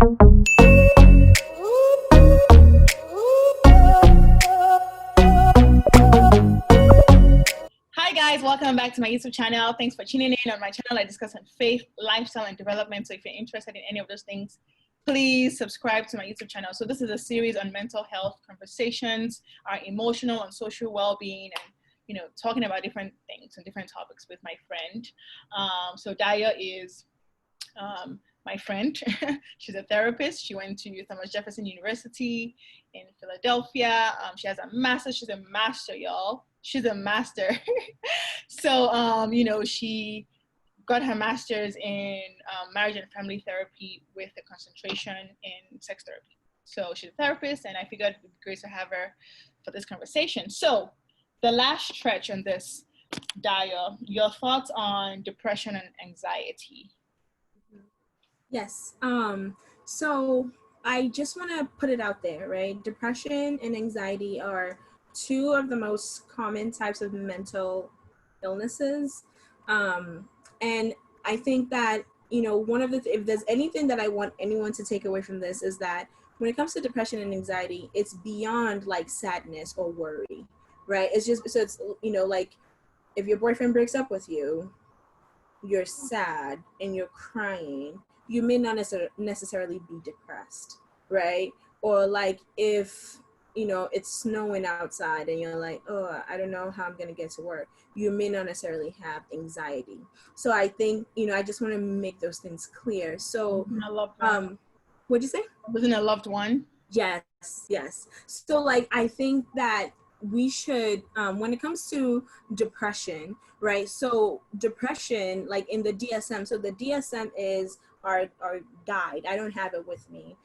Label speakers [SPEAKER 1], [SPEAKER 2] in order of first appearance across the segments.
[SPEAKER 1] Hi guys, welcome back to my YouTube channel. Thanks for tuning in. On my channel, I discuss on faith, lifestyle, and development. So if you're interested in any of those things, please subscribe to my YouTube channel. So this is a series on mental health conversations, our emotional and social well-being, and talking about different things and different topics with my friend. So Daya is my friend. She's a therapist. She went to Thomas Jefferson University in Philadelphia. She has a master. She's a master, y'all. She's a master. So, she got her master's in marriage and family therapy with a concentration in sex therapy. So she's a therapist, and I figured it would be great to have her for this conversation. So the last stretch on this, Daya, your thoughts on depression and anxiety.
[SPEAKER 2] Yes. So I just want to put it out there, right? Depression and anxiety are two of the most common types of mental illnesses. And I think that, if there's anything that I want anyone to take away from this is that when it comes to depression and anxiety, it's beyond like sadness or worry, right? It's just, so it's, like if your boyfriend breaks up with you, you're sad and you're crying, you may not necessarily be depressed, right? Or like if it's snowing outside and you're like, oh, I don't know how I'm going to get to work, you may not necessarily have anxiety. So I think I just want to make those things clear. So
[SPEAKER 1] I love that.
[SPEAKER 2] What'd you say?
[SPEAKER 1] Wasn't a loved one?
[SPEAKER 2] Yes. So like I think that we should when it comes to depression, right? So depression, like in the DSM, so the DSM is our guide. I don't have it with me,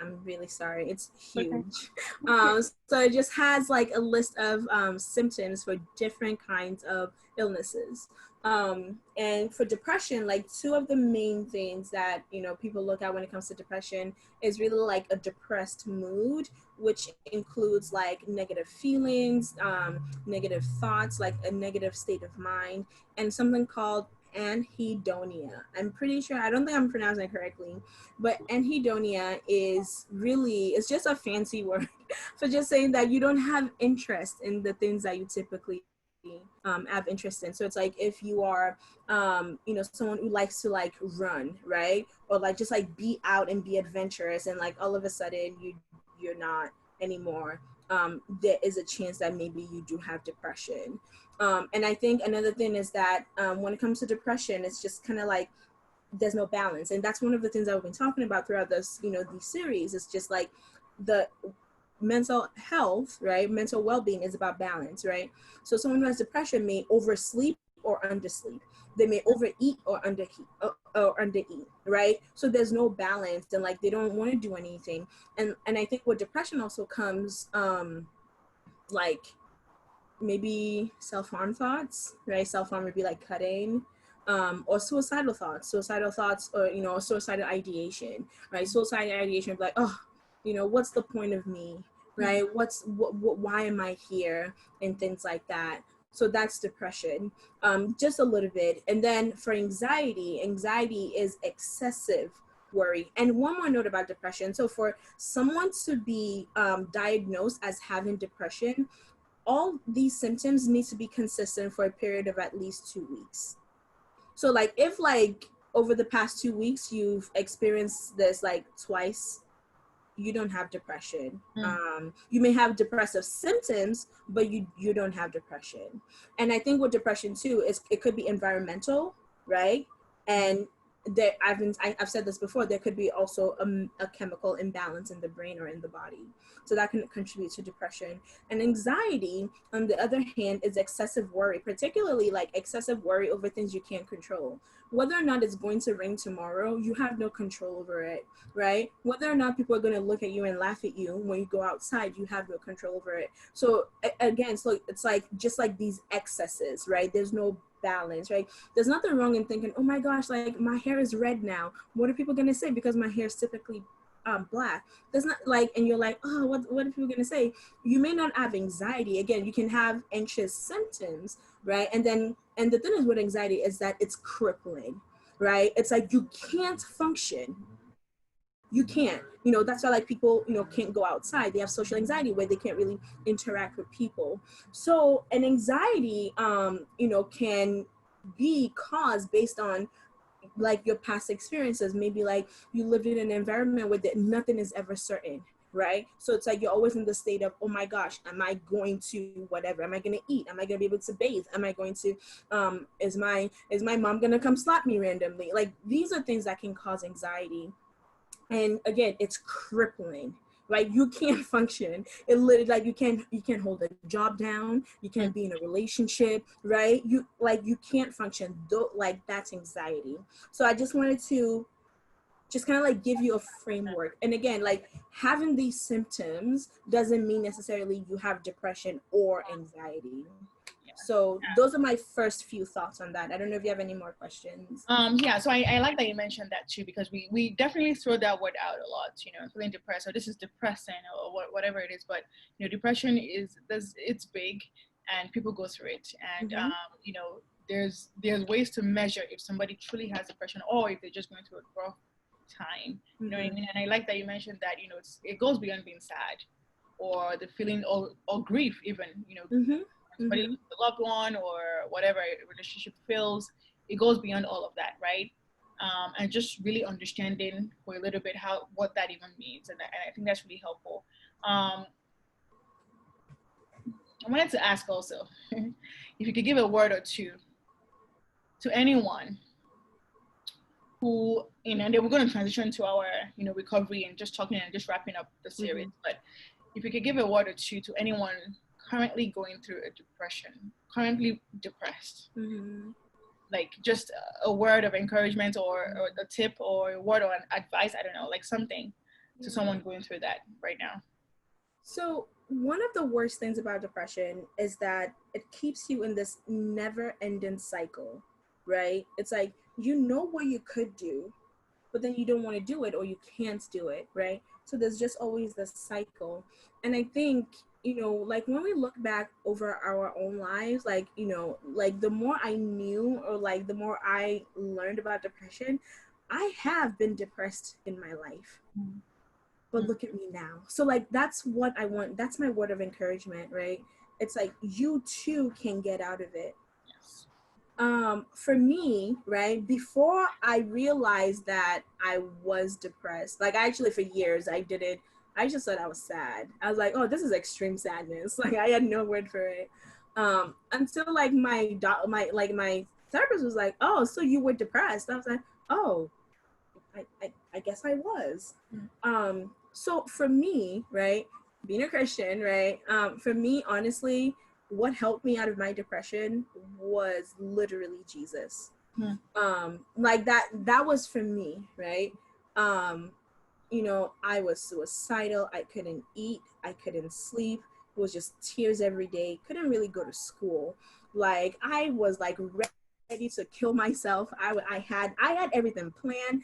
[SPEAKER 2] I'm really sorry, it's huge. Okay. So it just has like a list of symptoms for different kinds of illnesses. And for depression, like two of the main things that people look at when it comes to depression is really like a depressed mood, which includes like negative feelings, negative thoughts, like a negative state of mind, and something called anhedonia. I'm pretty sure, I don't think I'm pronouncing it correctly, but anhedonia is really, it's just a fancy word for just saying that you don't have interest in the things that you typically have interest in. So it's like if you are someone who likes to like run, right, or like just like be out and be adventurous, and like all of a sudden you're not anymore, there is a chance that maybe you do have depression. And I think another thing is that when it comes to depression, it's just kind of like there's no balance, and that's one of the things that we've been talking about throughout this these series. It's just like the mental health, right? Mental well-being is about balance, right? So someone who has depression may oversleep or undersleep. They may overeat or undereat, right? So there's no balance, and like they don't want to do anything. And I think with depression also comes like maybe self-harm thoughts, right? Self-harm would be like cutting, or suicidal thoughts, or suicidal ideation, right? Suicidal ideation would be like, oh, what's the point of me, right? Why am I here, and things like that. So that's depression, just a little bit. And then for anxiety is excessive worry. And one more note about depression. So for someone to be diagnosed as having depression, all these symptoms need to be consistent for a period of at least 2 weeks. So like if like over the past 2 weeks you've experienced this like twice, you don't have depression. You may have depressive symptoms, but you don't have depression. And I think with depression too, it could be environmental, right? And there, I've said this before, there could be also a chemical imbalance in the brain or in the body. So that can contribute to depression. And anxiety, on the other hand, is excessive worry, particularly like excessive worry over things you can't control. Whether or not it's going to rain tomorrow, you have no control over it, right? Whether or not people are going to look at you and laugh at you when you go outside, you have no control over it. So again, so it's like just like these excesses, right? There's no balance, right? There's nothing wrong in thinking, oh my gosh, like my hair is red now. What are people going to say? Because my hair is typically black. There's not like, and you're like, oh, what are people going to say? You may not have anxiety. Again, you can have anxious symptoms, right? And the thing is with anxiety is that it's crippling, right? It's like you can't function You can't, you know, that's why like people, you know, can't go outside. They have social anxiety where they can't really interact with people. So an anxiety, you know, can be caused based on like your past experiences. Maybe like you lived in an environment where nothing is ever certain, right? So it's like you're always in the state of, oh my gosh, am I going to whatever? Am I going to eat? Am I going to be able to bathe? Am I going to is my mom going to come slap me randomly? Like these are things that can cause anxiety. And again, it's crippling. Like you can't function. It literally, like you can't hold a job down. You can't be in a relationship, right? You can't function. Though, like that's anxiety. So I just wanted to just kind of like give you a framework. And again, like having these symptoms doesn't mean necessarily you have depression or anxiety. So those are my first few thoughts on that. I don't know if you have any more questions.
[SPEAKER 1] Yeah, so I like that you mentioned that too, because we definitely throw that word out a lot, you know, feeling depressed, or this is depressing, or whatever it is. But you know, depression it's big, and people go through it, and you know, there's ways to measure if somebody truly has depression or if they're just going through a rough time. You know what I mean? And I like that you mentioned that, you know, it goes beyond being sad, or the feeling, or grief even, you know, somebody loses a loved one or whatever a relationship feels. It goes beyond all of that, right? And just really understanding for a little bit what that even means, and I think that's really helpful. I wanted to ask also if you could give a word or two to anyone who, you know, and then we're going to transition to our, you know, recovery and just talking and just wrapping up the series. But if you could give a word or two to anyone currently going through a depression, currently depressed, like just a word of encouragement, or a tip, or a word or an advice, I don't know, like something to someone going through that right now.
[SPEAKER 2] So one of the worst things about depression is that it keeps you in this never-ending cycle, right? It's like you know what you could do, but then you don't want to do it, or you can't do it, right? So there's just always this cycle. And I think, you know, like when we look back over our own lives, like, you know, like the more I knew, or like the more I learned about depression, I have been depressed in my life. But look at me now. So like that's what I want. That's my word of encouragement, right? It's like you too can get out of it. For me, right, before I realized that I was depressed, like actually for years I just thought I was sad. I was like, oh, this is extreme sadness. Like I had no word for it. Until like my therapist was like, oh, so you were depressed. I was like, oh, I guess I was. So for me, right, being a Christian, right, for me, honestly, what helped me out of my depression was literally Jesus. Like that was for me, right? You know, I was suicidal. I couldn't eat. I couldn't sleep. It was just tears every day. Couldn't really go to school. Like I was like ready to kill myself. I had everything planned,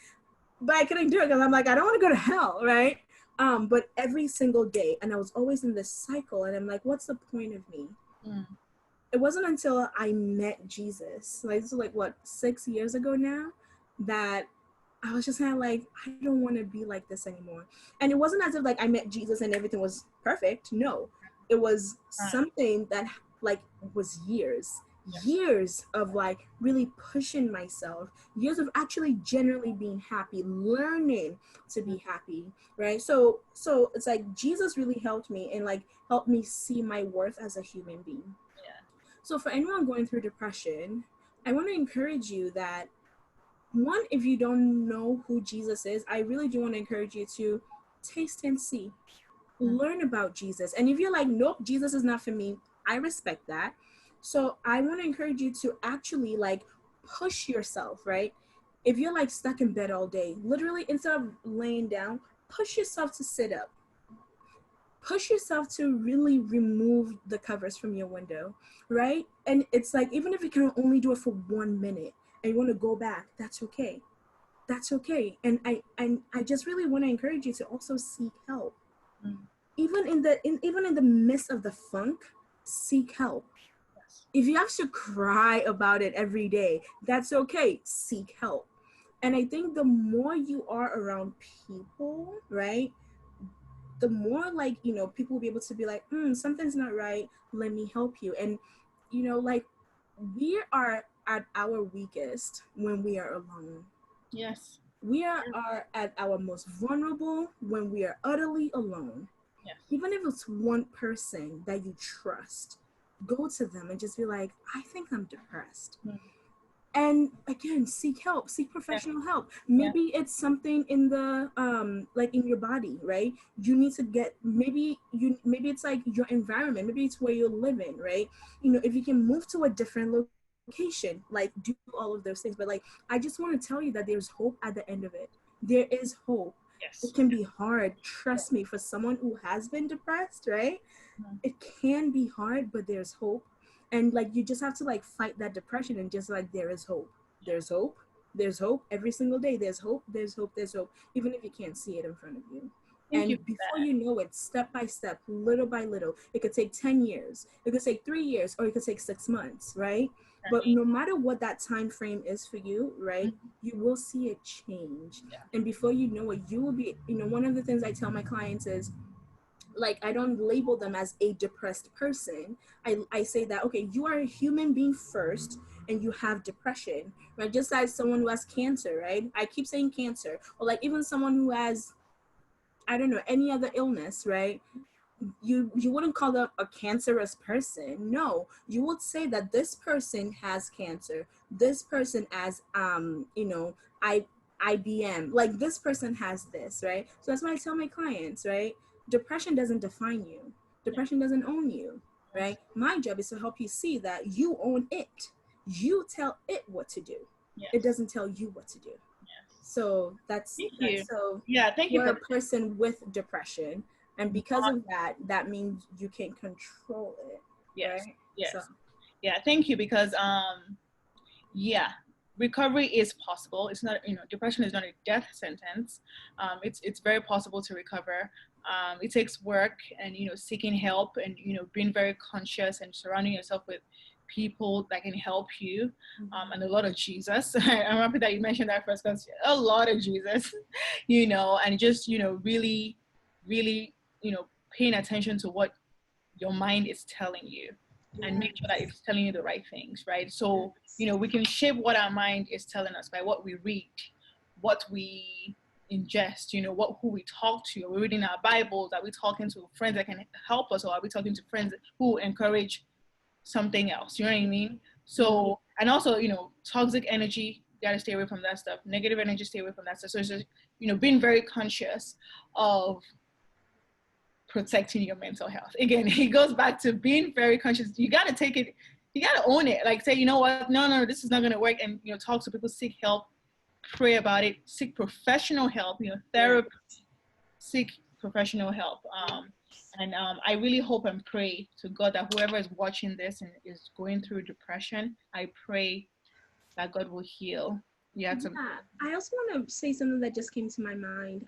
[SPEAKER 2] but I couldn't do it because I'm like, I don't want to go to hell, right? But every single day, and I was always in this cycle, and I'm like, what's the point of me? It wasn't until I met Jesus, like this was like what, 6 years ago now, that I was just kind of like, I don't want to be like this anymore. And it wasn't as if like I met Jesus and everything was perfect. No, it was something that like was years of like really pushing myself, years of actually generally being happy, learning to be happy, right? So it's like Jesus really helped me, and like helped me see my worth as a human being. So for anyone going through depression, I want to encourage you that, one, if you don't know who Jesus is, I really do want to encourage you to taste and see, learn about Jesus. And if you're like, nope, Jesus is not for me, I respect that. So I want to encourage you to actually like push yourself, right? If you're like stuck in bed all day, literally instead of laying down, push yourself to sit up. Push yourself to really remove the covers from your window, right? And it's like, even if you can only do it for 1 minute and you want to go back, that's okay. That's okay. And I just really want to encourage you to also seek help. Even in the midst of the funk, seek help. If you have to cry about it every day, that's okay. Seek help. And I think the more you are around people, right, the more like, you know, people will be able to be like, something's not right, let me help you. And you know, like, we are at our weakest when we are alone.
[SPEAKER 1] Yes.
[SPEAKER 2] We are at our most vulnerable when we are utterly alone.
[SPEAKER 1] Yes.
[SPEAKER 2] Even if it's one person that you trust, go to them and just be like, I think I'm depressed.
[SPEAKER 1] Mm.
[SPEAKER 2] And again, seek help, seek
[SPEAKER 1] Yeah.
[SPEAKER 2] professional help.
[SPEAKER 1] Yeah.
[SPEAKER 2] Maybe it's something in the like in your body, right? You need to get, maybe it's like your environment, maybe it's where you're living, right? You know, if you can move to a different location, like do all of those things. But like, I just want to tell you that there's hope at the end of it. There is hope. It
[SPEAKER 1] Yes.
[SPEAKER 2] can be hard, trust me, for someone who has been depressed, right?
[SPEAKER 1] Mm.
[SPEAKER 2] It can be hard, but there's hope. And like, you just have to like fight that depression, and just like, there is hope. There's hope. There's hope every single day. There's hope. There's hope. There's hope, even if you can't see it in front of you.
[SPEAKER 1] Thank you
[SPEAKER 2] And
[SPEAKER 1] for
[SPEAKER 2] before
[SPEAKER 1] that.
[SPEAKER 2] you know it, step by step, little by little, it could take 10 years, it could take 3 years, or it could take 6 months, right? But
[SPEAKER 1] Definitely.
[SPEAKER 2] no matter what that time frame is for you, right,
[SPEAKER 1] Mhm.
[SPEAKER 2] you will see it change.
[SPEAKER 1] Yeah.
[SPEAKER 2] And before you know it, you will be, you know, one of the things I tell my clients is, like, I don't label them as a depressed person. I say that, okay, you are a human being first, and you have depression, right? Just like someone who has cancer, right? I keep saying cancer, or like even someone who has, I don't know, any other illness, right? You wouldn't call them a cancerous person. No, you would say that this person has cancer. This person has you know, I IBM. Like, this person has this, right? So that's why I tell my clients, right? Depression doesn't define you.
[SPEAKER 1] Yeah.
[SPEAKER 2] Depression doesn't own you,
[SPEAKER 1] Yes.
[SPEAKER 2] right? My job is to help you see that you own it. You tell it what to do. It
[SPEAKER 1] Yes.
[SPEAKER 2] doesn't tell you what to do.
[SPEAKER 1] Yes.
[SPEAKER 2] So that's
[SPEAKER 1] Thank you.
[SPEAKER 2] so
[SPEAKER 1] Yeah. Thank you
[SPEAKER 2] you're
[SPEAKER 1] for
[SPEAKER 2] a person with depression, and because
[SPEAKER 1] that.
[SPEAKER 2] of that, that means you can control it,
[SPEAKER 1] Yes.
[SPEAKER 2] right? So
[SPEAKER 1] Yes. Yeah. Thank you, because yeah, recovery is possible. It's not, depression is not a death sentence. It's very possible to recover. It takes work and, seeking help and, being very conscious and surrounding yourself with people that can help you, and a lot of Jesus. I'm happy that you mentioned that first, because a lot of Jesus, and just, really, really, paying attention to what your mind is telling you, and make sure that
[SPEAKER 2] yes,
[SPEAKER 1] it's telling you the right things, right? So,
[SPEAKER 2] yes,
[SPEAKER 1] we can shape what our mind is telling us by what we read, what we ingest, who we talk to. Are we reading our Bibles? Are we talking to friends that can help us? Or are we talking to friends who encourage something else? You know what I mean?
[SPEAKER 2] mhm,
[SPEAKER 1] So, and also, toxic energy, you gotta stay away from that stuff. Negative energy, stay away from that stuff. So it's just, being very conscious of protecting your mental health. Again, it goes back to being very conscious. You got to take it, you got to own it. Like, say, you know what, no, this is not going to work. And, talk to people, seek help, pray about it, seek professional help,
[SPEAKER 2] yes,
[SPEAKER 1] therapy, seek professional help. And I really hope and pray to God that whoever is watching this and is going through depression, I pray that God will heal. Yeah, it's a,
[SPEAKER 2] yeah. I also want to say something that just came to my mind.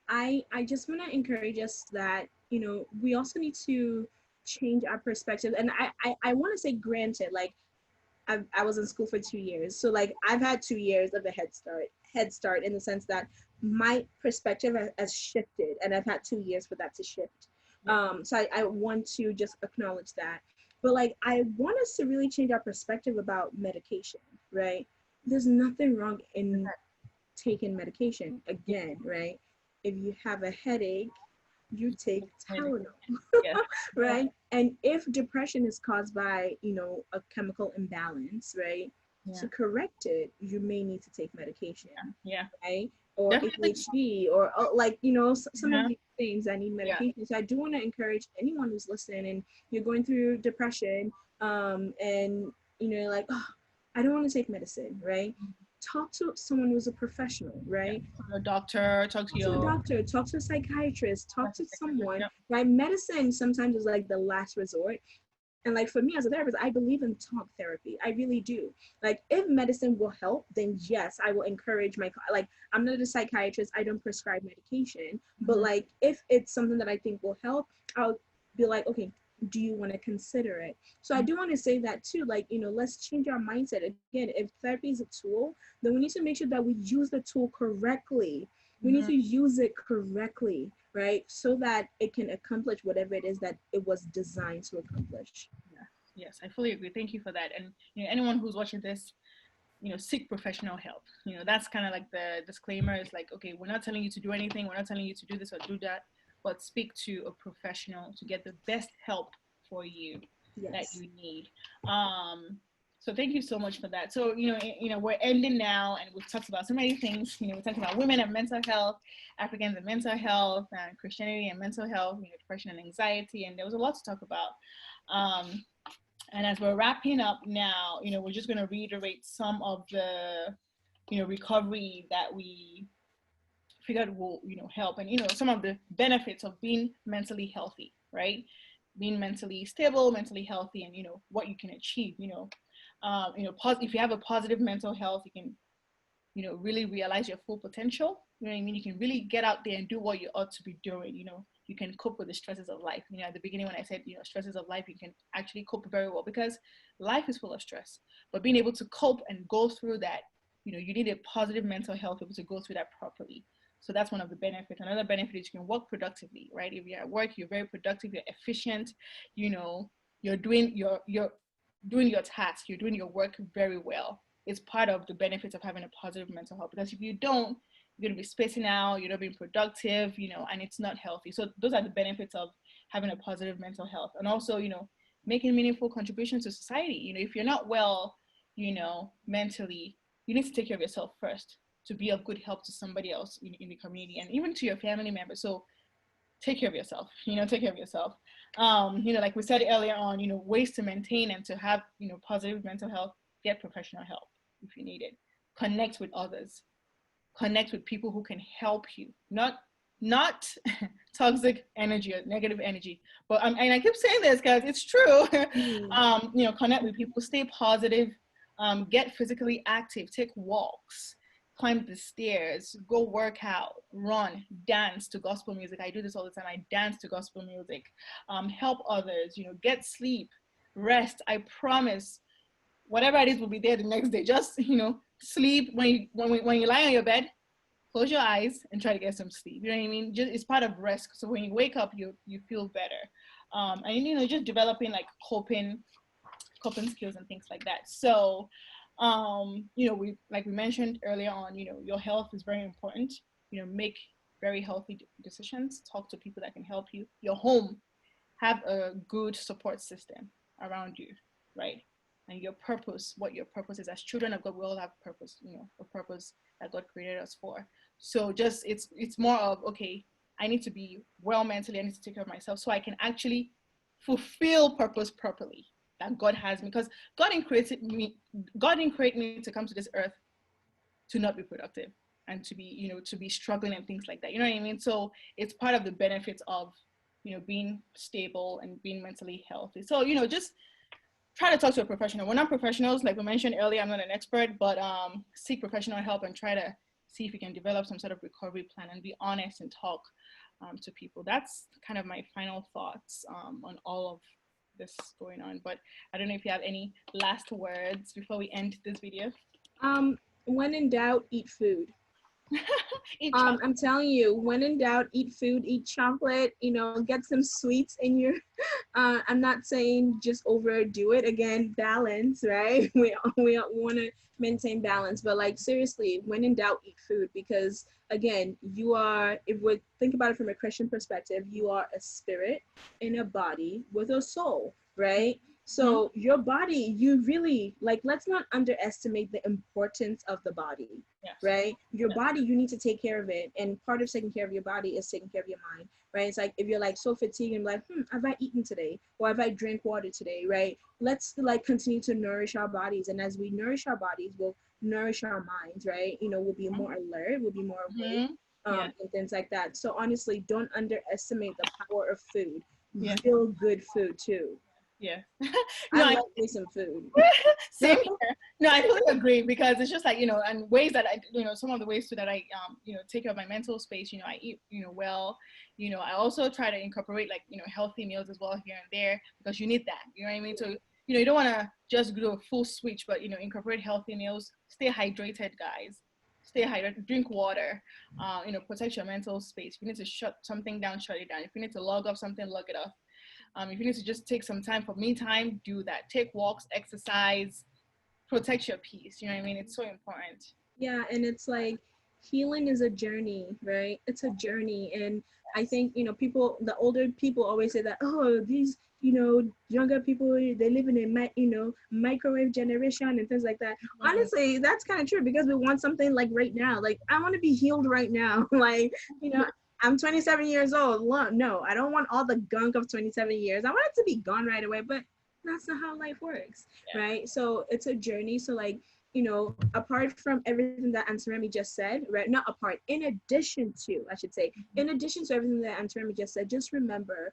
[SPEAKER 2] I just want to encourage us that, you know, we also need to change our perspective. And I want to say, granted, like, I was in school for 2 years. So like, I've had 2 years of a head start in the sense that my perspective has shifted, and I've had 2 years for that to shift.
[SPEAKER 1] yeah,
[SPEAKER 2] So I want to just acknowledge that. But like, I want us to really change our perspective about medication, right? There's nothing wrong in taking medication.
[SPEAKER 1] yeah,
[SPEAKER 2] Again, right? If you have a headache, you take Tylenol,
[SPEAKER 1] yeah, yeah,
[SPEAKER 2] right? And if depression is caused by, you know, a chemical imbalance, right?
[SPEAKER 1] yeah,
[SPEAKER 2] To correct it, you may need to take medication,
[SPEAKER 1] yeah,
[SPEAKER 2] right? Or
[SPEAKER 1] definitely.
[SPEAKER 2] ADHD, or like, you know, some of
[SPEAKER 1] Yeah,
[SPEAKER 2] these things that need
[SPEAKER 1] yeah,
[SPEAKER 2] medication. So I do want to encourage anyone who's listening and you're going through depression, and you know, like, oh, I don't want to take medicine, right? Talk to someone who's a professional,
[SPEAKER 1] yeah.
[SPEAKER 2] right?
[SPEAKER 1] Your doctor, talk to
[SPEAKER 2] Talk to a
[SPEAKER 1] your
[SPEAKER 2] doctor, talk to a psychiatrist, talk to someone,
[SPEAKER 1] yeah,
[SPEAKER 2] right? Medicine sometimes is like the last resort. And like, for me as a therapist, I believe in talk therapy. I really do. Like, if medicine will help, then yes, I will encourage like, I'm not a psychiatrist, I don't prescribe medication, but
[SPEAKER 1] mhm,
[SPEAKER 2] like, if it's something that I think will help, I'll be like, okay, do you want to consider it? So I do want to say that too, like, let's change our mindset. Again, if therapy is a tool, then we need to make sure that we use the tool correctly. We need
[SPEAKER 1] Mm-hmm.
[SPEAKER 2] to use it correctly, right? So that it can accomplish whatever it is that it was designed to accomplish.
[SPEAKER 1] Yeah. Yes, I fully agree. Thank you for that. And anyone who's watching this, seek professional help. That's kind of like the disclaimer is like, okay, we're not telling you to do anything. We're not telling you to do this or do that, but speak to a professional to get the best help for you that
[SPEAKER 2] Yes.
[SPEAKER 1] you need. So thank you so much for that. So, we're ending now and we've talked about so many things. We talked about women and mental health, Africans and mental health, and Christianity and mental health, depression and anxiety, and there was a lot to talk about. And as we're wrapping up now, we're just going to reiterate some of the, recovery that we figured will, help, and, some of the benefits of being mentally healthy, right? Being mentally stable, mentally healthy, and, what you can achieve, if you have a positive mental health, you can, really realize your full potential. You know what I mean? You can really get out there and do what you ought to be doing. You can cope with the stresses of life. At the beginning when I said, stresses of life, you can actually cope very well because life is full of stress. But being able to cope and go through that, you need a positive mental health able to go through that properly. So that's one of the benefits. Another benefit is you can work productively, right? If you're at work, you're very productive, you're efficient, you're doing your tasks, you're doing your work very well. It's part of the benefits of having a positive mental health, because if you don't, you're going to be spacing out, you're not being productive, and it's not healthy. So those are the benefits of having a positive mental health. And also, making meaningful contributions to society. If you're not well, mentally, you need to take care of yourself first to be of good help to somebody else in the community and even to your family members. So take care of yourself, take care of yourself. Like we said earlier on, ways to maintain and to have, positive mental health, get professional help if you need it. Connect with others. Connect with people who can help you, not toxic energy or negative energy. But and I keep saying this because it's true. Connect with people, stay positive, get physically active, take walks, climb the stairs, go work out, run, dance to gospel music. I do this all the time. I dance to gospel music. Help others. Get sleep, rest. I promise, whatever it is will be there the next day. Just sleep. When you lie on your bed, close your eyes and try to get some sleep. You know what I mean? Just, it's part of rest. So when you wake up, you feel better. And just developing like coping skills and things like that. So we, like we mentioned earlier on, your health is very important. Make very healthy decisions. Talk to people that can help you. Your home, have a good support system around you, right? And your purpose, what your purpose is. As children of God, we all have purpose, a purpose that God created us for. So just it's more of, okay, I need to be well mentally, I need to take care of myself so I can actually fulfill purpose properly that God has me. Because God didn't create me to come to this earth to not be productive and to be, to be struggling and things like that. You know what I mean? So it's part of the benefits of, being stable and being mentally healthy. So, just try to talk to a professional. We're not professionals, like we mentioned earlier. I'm not an expert, but seek professional help and try to see if you can develop some sort of recovery plan and be honest and talk to people. That's kind of my final thoughts on all of this going on. But I don't know if you have any last words before we end this video.
[SPEAKER 2] When in doubt, eat food. I'm telling you, when in doubt, eat food, eat chocolate, get some sweets in your, I'm not saying just overdo it. Again, balance, right? We want to maintain balance, but like seriously, when in doubt, eat food, because again, if we think about it from a Christian perspective, you are a spirit in a body with a soul, right? So your body, you really, like, let's not underestimate the importance of the body, right? Your body, you need to take care of it. And part of taking care of your body is taking care of your mind, right? It's like, if you're like so fatigued and like, have I eaten today? Or have I drank water today, right? Let's like continue to nourish our bodies. And as we nourish our bodies, we'll nourish our minds, right? We'll be more alert, we'll be more awake, and things like that. So honestly, don't underestimate the power of food. Real good food too.
[SPEAKER 1] Yeah.
[SPEAKER 2] I
[SPEAKER 1] No,
[SPEAKER 2] love me some food.
[SPEAKER 1] same here. No, I fully agree, because it's just like, and ways that I, some of the ways too that I, take care of my mental space, I eat, well, I also try to incorporate like, healthy meals as well here and there, because you need that, you know what I mean? So, you don't want to just do a full switch, but, incorporate healthy meals, stay hydrated, guys. Stay hydrated, drink water, protect your mental space. If you need to shut something down, shut it down. If you need to log off something, log it off. If you need to just take some time for me time, do that. Take walks, exercise, protect your peace. You know what I mean? It's so important.
[SPEAKER 2] Yeah, and it's like healing is a journey, right? It's a journey. And I think, people, the older people always say that, oh, these, younger people, they live in a, microwave generation and things like that. Honestly, that's kind of true, because we want something like right now. Like, I want to be healed right now. Like, I'm 27 years old. No, I don't want all the gunk of 27 years. I want it to be gone right away, but that's not how life works, right? So it's a journey. So like, apart from everything that Antaremi just said, right? Not apart, in addition to, I should say, in addition to everything that Antaremi just said, just remember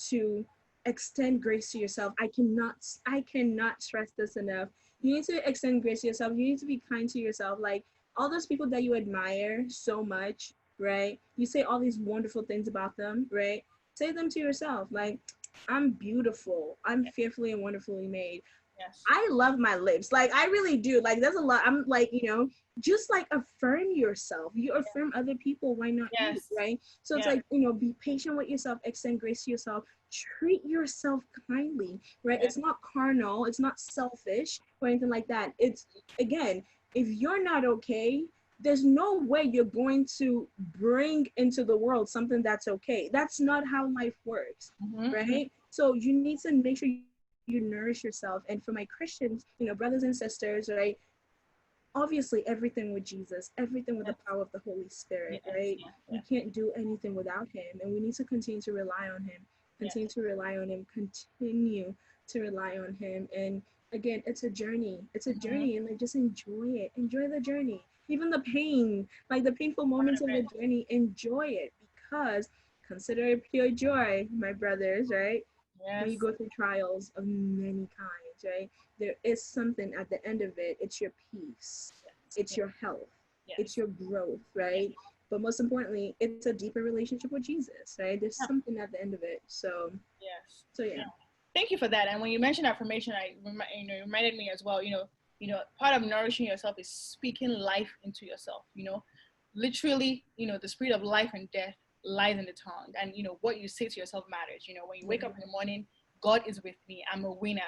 [SPEAKER 2] to extend grace to yourself. I cannot stress this enough. You need to extend grace to yourself. You need to be kind to yourself. Like, all those people that you admire so much, right? You say all these wonderful things about them, right? Say them to yourself. Like, I'm beautiful. I'm fearfully and wonderfully made.
[SPEAKER 1] Yes.
[SPEAKER 2] I love my lips. Like, I really do. Like, there's a lot. I'm like, just like affirm yourself. You affirm other people. Why not you, right? So it's like, be patient with yourself, extend grace to yourself, treat yourself kindly, right? It's not carnal. It's not selfish or anything like that. It's, again, if you're not okay, there's no way you're going to bring into the world something that's okay. That's not how life works, right? So you need to make sure you nourish yourself. And for my Christians, brothers and sisters, right? Obviously, everything with Jesus, everything with the power of the Holy Spirit, right? We can't do anything without him, and we need to continue to rely on him, continue to rely on him, continue to rely on him. And again, it's a journey. It's a journey, and like, just enjoy it. Enjoy the journey. Even the pain, like the painful moments of the journey, enjoy it, because consider it pure joy, my brothers, right? When you go through trials of many kinds, right? There is something at the end of it. It's your peace, it's your health, it's your growth, right? But most importantly, it's a deeper relationship with Jesus, right? There's something at the end of it. So yeah.
[SPEAKER 1] Thank you for that. And when you mentioned affirmation, reminded me as well. Part of nourishing yourself is speaking life into yourself. Literally, the spirit of life and death lies in the tongue, and what you say to yourself matters. When you wake up in the morning, God is with me, I'm a winner.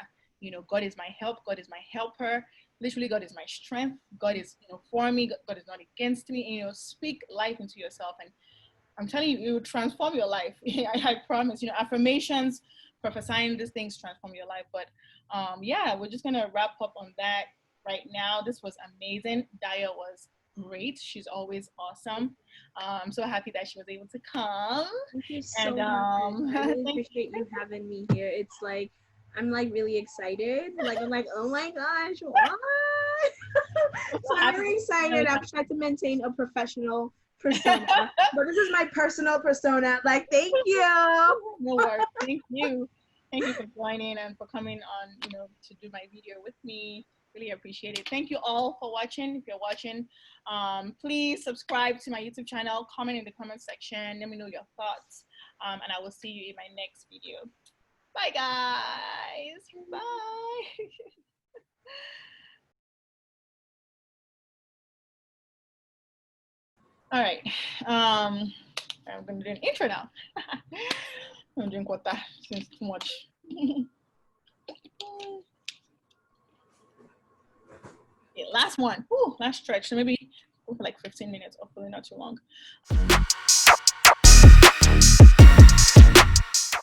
[SPEAKER 1] God is my help, God is my helper. Literally, God is my strength, God is for me, God is not against me. And, speak life into yourself, and I'm telling you, it will transform your life. I promise. Affirmations, prophesying these things transform your life. But yeah, we're just gonna wrap up on that right now. This was amazing. Daya was great. She's always awesome. I'm so happy that she was able to come.
[SPEAKER 2] Thank you so much. I really appreciate you having me here. It's like, I'm like really excited. Like, I'm like, oh my gosh, what? So I'm really excited. I've tried to maintain a professional persona, but this is my personal persona. Like, thank you.
[SPEAKER 1] No worries. Thank you. Thank you for joining and for coming on, to do my video with me. Really appreciate it. Thank you all for watching. If you're watching, please subscribe to my YouTube channel, comment in the comment section, let me know your thoughts, and I will see you in my next video. Bye guys. Bye. All right. I'm gonna do an intro now. I'm drink water since too much. Okay, last one. Last stretch. So maybe for like 15 minutes, hopefully not too long.